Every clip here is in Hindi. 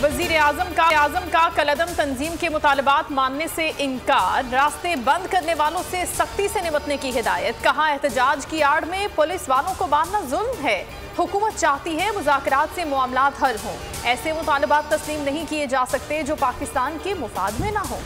वजीर आजम का कलअदम तंजीम के मुतालबात मानने से इनकार, रास्ते बंद करने वालों से सख्ती से निपटने की हिदायत। कहा एहतजाज की आड़ में पुलिस वालों को बांधना जुल्म है। हुकूमत चाहती है मुज़ाकरात से मामलात हल हों। ऐसे मुतालबात तस्लीम नहीं किए जा सकते जो पाकिस्तान के मुफाद में ना हो।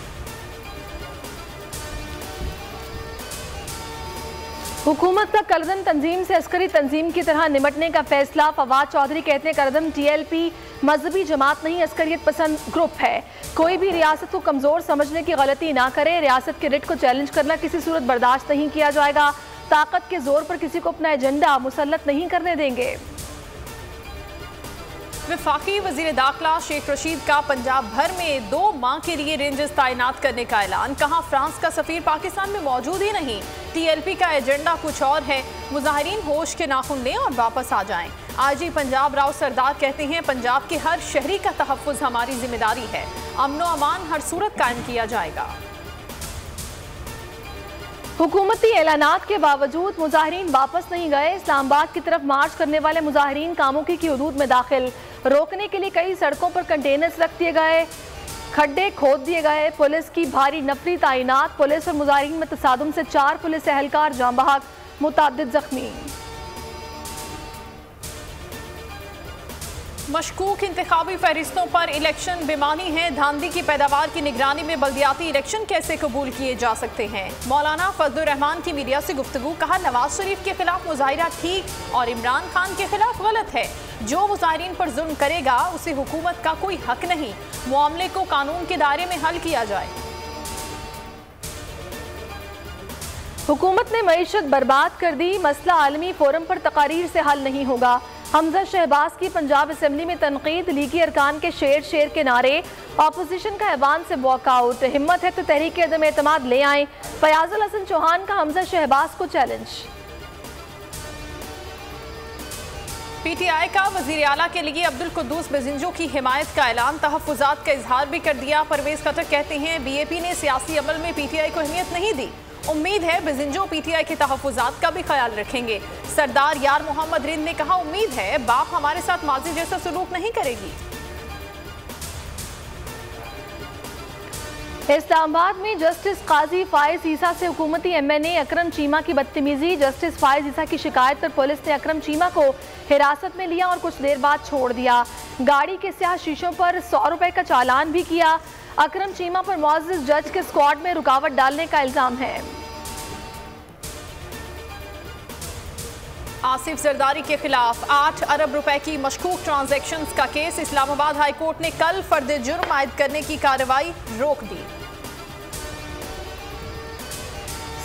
हुकूमत का कलअदम तंजीम से अस्करी तंजीम की तरह निपटने का फैसला। फवाद चौधरी कहते हैं कलअदम TLP मजहबी जमात नहीं, अस्करियत पसंद ग्रुप है। कोई भी रियासत को कमजोर समझने की गलती ना करे। रियासत के रिट को चैलेंज करना किसी सूरत बर्दाश्त नहीं किया जाएगा। ताकत के जोर पर किसी को अपना एजेंडा मुसल्लत नहीं करने देंगे। वफाकी वजीर दाखिला शेख रशीद का पंजाब भर में 2 माह के लिए रेंजर्स तैनात करने का ऐलान। कहा फ्रांस का सफीर पाकिस्तान में मौजूद ही नहीं। TLP का एजेंडा कुछ और है। मुजाहिरीन होश के नाखून लें और वापस आ जाएं। IG पंजाब राव सरदार कहते हैं पंजाब के हर शहरी का तहफ़्फ़ुज़ हमारी जिम्मेदारी है। अमन व अमान हर सूरत कायम किया जाएगा। हुकूमती ऐलानात के बावजूद मुजाहिरीन वापस नहीं गए। इस्लामाबाद की तरफ मार्च करने वाले मुजाहिरीन कामोकी की हदूद में दाखिल। रोकने के लिए कई सड़कों पर कंटेनर्स रख दिए गए, खड्डे खोद दिए गए। पुलिस की भारी नफरी तैनात। पुलिस और मुजाहिरीन में तसादुम से 4 पुलिस एहलकार जाँ बहक, मुतअद्दिद जख्मी। मशकूक इंतखाबी फहरिस्तों पर इलेक्शन बेमानी है। धांधली की पैदावार की निगरानी में बल्दियाती इलेक्शन कैसे कबूल किए जा सकते हैं। मौलाना फजलुर रहमान की मीडिया से गुफ्तगू। कहा नवाज शरीफ के खिलाफ मुजाहिरा ठीक और इमरान खान के खिलाफ गलत है। जो मुजाहिरीन पर जुल्म करेगा उसे हुकूमत का कोई हक नहीं। मामले को कानून के दायरे में हल किया जाए। हुकूमत ने मईशत बर्बाद कर दी। मसला आलमी फोरम पर तकारीर से हल नहीं होगा। हमजा शहबाज की पंजाब असेंबली में तनकीद। लीगी अरकान के शेर शेर के नारे। अपोजिशन का ऐवान से वॉकआउट। हिम्मत है तो तहरीक अदम एतमाद ले आएं। फयाजुल हसन चौहान का हमजा शहबाज को चैलेंज। PTI का वजीर आला के लिए अब्दुल कुद्दूस बेजिंजो की हिमायत का ऐलान। तहफ़्फ़ुज़ात का इजहार भी कर दिया। परवेज खट्टर कहते हैं BAP ने सियासी अमल में PTI को अहमियत नहीं दी। उम्मीद है बेजिंजो PTI के तहफ़्फ़ुज़ात का भी ख्याल रखेंगे। सरदार यार मोहम्मद रिंद ने कहा उम्मीद है बाप हमारे साथ माजी जैसा सलूक नहीं करेगी। इस्लामाबाद में जस्टिस काजी फायज ईसा से हुकूमती MNA अकरम चीमा की बदतमीजी। जस्टिस फायज ईसा की शिकायत पर पुलिस ने अकरम चीमा को हिरासत में लिया और कुछ देर बाद छोड़ दिया। गाड़ी के स्याह शीशों पर 100 रुपए का चालान भी किया। अकरम चीमा पर मुअज़्ज़िज़ जज के स्क्वाड में रुकावट डालने का इल्जाम है। आसिफ जरदारी के खिलाफ 8 अरब रुपए की मशकूक ट्रांजैक्शंस का केस। इस्लामाबाद हाई कोर्ट ने कल फर्द जुर्म आयद करने की कार्रवाई रोक दी।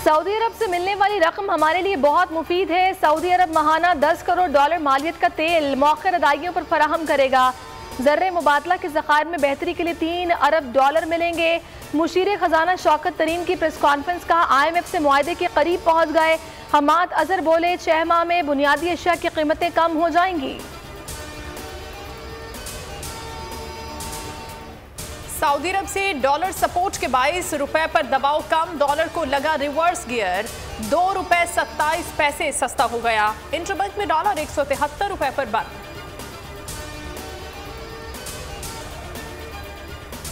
सऊदी अरब से मिलने वाली रकम हमारे लिए बहुत मुफीद है। सऊदी अरब माहाना $10 करोड़ मालियत का तेल मौखर अदायगियों पर फराहम करेगा। ज़र्रे मुबादला के ज़खायर में बेहतरी के लिए $3 अरब मिलेंगे। मुशीर खजाना शौकत तरीन की प्रेस कॉन्फ्रेंस। कहा IMF से मुआहदे के करीब पहुंच गए। हमाद अजहर बोले 6 माह में बुनियादी अशिया की कीमतें कम हो जाएंगी। सऊदी अरब से डॉलर सपोर्ट के बाइस रुपए पर दबाव कम। डॉलर को लगा रिवर्स गियर। $2.27 सस्ता हो गया। इंटरबैंक में डॉलर 173 रुपए पर बंद।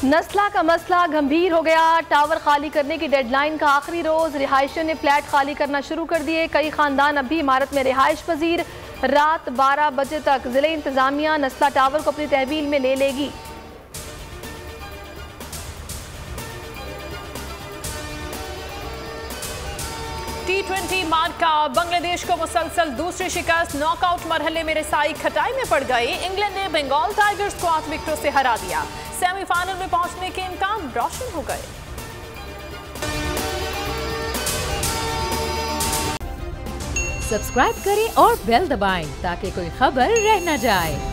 नस्ला का मसला गंभीर हो गया। टावर खाली करने की डेडलाइन का आखिरी रोज। रिहायशियों ने फ्लैट खाली करना शुरू कर दिए। कई खानदान अब भी इमारत में रिहाइश पजीर। रात 12 बजे तक जिले इंतजामिया नस्ला टावर को अपनी तहवील में ले लेगी। T20 मार्का बांग्लादेश को मुसलसल दूसरी शिकस्त। नॉकआउट मरहले में रसाई खटाई में पड़ गई। इंग्लैंड ने बंगाल टाइगर्स को 8 विकेटों से हरा दिया। सेमीफाइनल में पहुंचने के इम्कान रोशन हो गए। सब्सक्राइब करें और बेल दबाएं ताकि कोई खबर रह न जाए।